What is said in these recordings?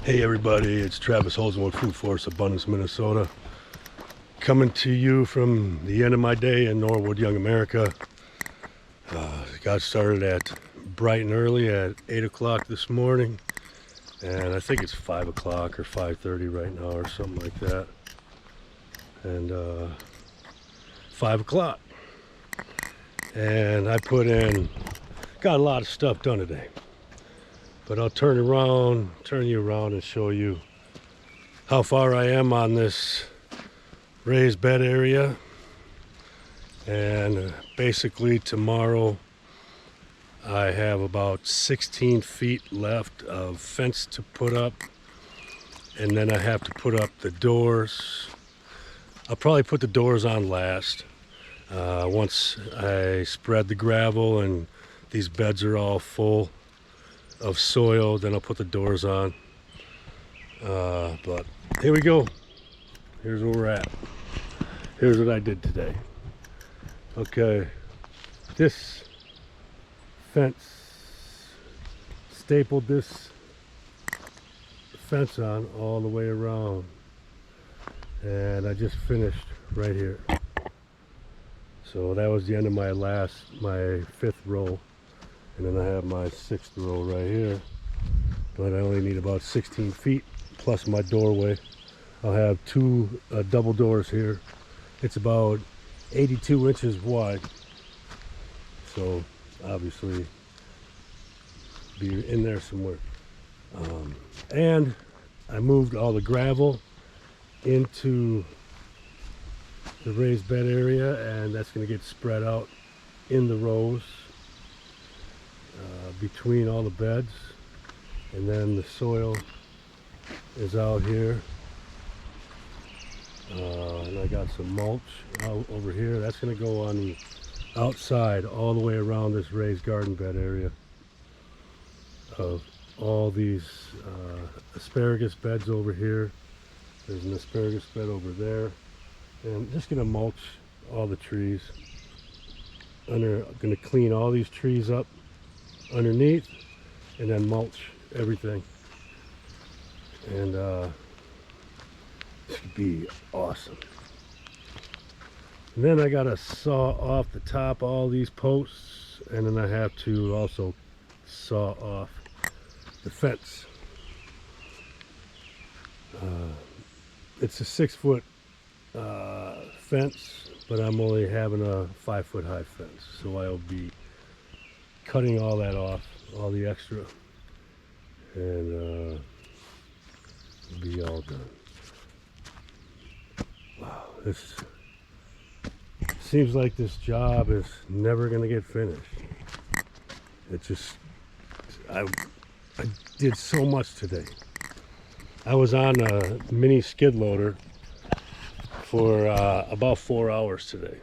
Hey everybody, it's Travis Holzem with Food Force Abundance, Minnesota. Coming to you from the end of my day in Norwood, Young America. Got started at bright and early at 8 o'clock this morning. And I think it's 5 o'clock or 5:30 right now or something like that. And 5 o'clock. And I got a lot of stuff done today. But I'll turn you around and show you how far I am on this raised bed area. And basically tomorrow I have about 16 feet left of fence to put up. And then I have to put up the doors. I'll probably put the doors on last. Once I spread the gravel and these beds are all full of soil, then I'll put the doors on. But here we go. Here's where we're at. Here's what I did today. Okay, this fence, stapled this fence on all the way around, and I just finished right here. So that was the end of my fifth row. And then I have my sixth row right here, but I only need about 16 feet plus my doorway. I'll have two double doors here. It's about 82 inches wide, so obviously be in there somewhere. And I moved all the gravel into the raised bed area, and that's going to get spread out in the rows between all the beds. And then the soil is out here, and I got some mulch out over here. That's going to go on the outside all the way around this raised garden bed area of all these asparagus beds over here. There's an asparagus bed over there, and I'm just going to mulch all the trees. I'm going to clean all these trees up underneath and then mulch everything, and this would be awesome. And then I gotta saw off the top all these posts, and then I have to also saw off the fence. It's a 6-foot fence, but I'm only having a 5-foot high fence, so I'll be cutting all that off, all the extra, and it'll be all done. Wow, this seems like this job is never gonna get finished. I did so much today. I was on a mini skid loader for about 4 hours today.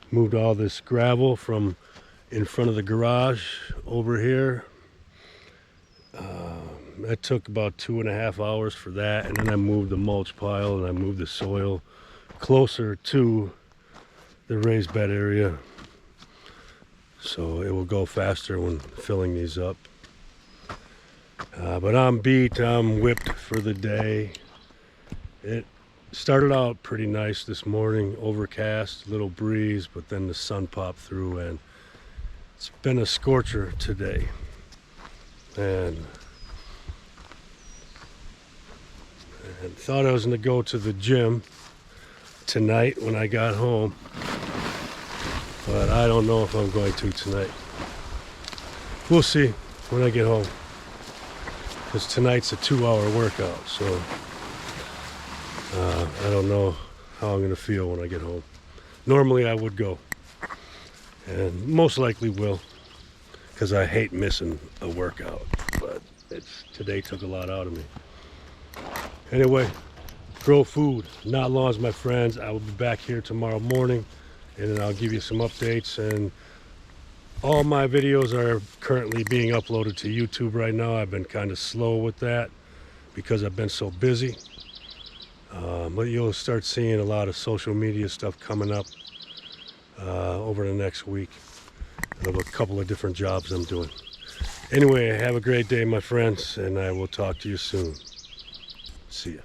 Moved all this gravel from in front of the garage over here. That took about 2.5 hours for that, and then I moved the mulch pile and I moved the soil closer to the raised bed area, so it will go faster when filling these up. But I'm beat, I'm whipped for the day. It started out pretty nice this morning, overcast, little breeze, but then the sun popped through, and it's been a scorcher today. And thought I was going to go to the gym tonight when I got home, but I don't know if I'm going to tonight. We'll see when I get home, because tonight's a 2-hour workout, so I don't know how I'm going to feel when I get home. Normally I would go, and most likely will, because I hate missing a workout, but today took a lot out of me. Anyway, grow food, not laws, my friends. I will be back here tomorrow morning, and then I'll give you some updates. And all my videos are currently being uploaded to YouTube right now. I've been kind of slow with that because I've been so busy. But you'll start seeing a lot of social media stuff coming up over the next week of a couple of different jobs I'm doing. Anyway, have a great day, my friends, and I will talk to you soon. See ya.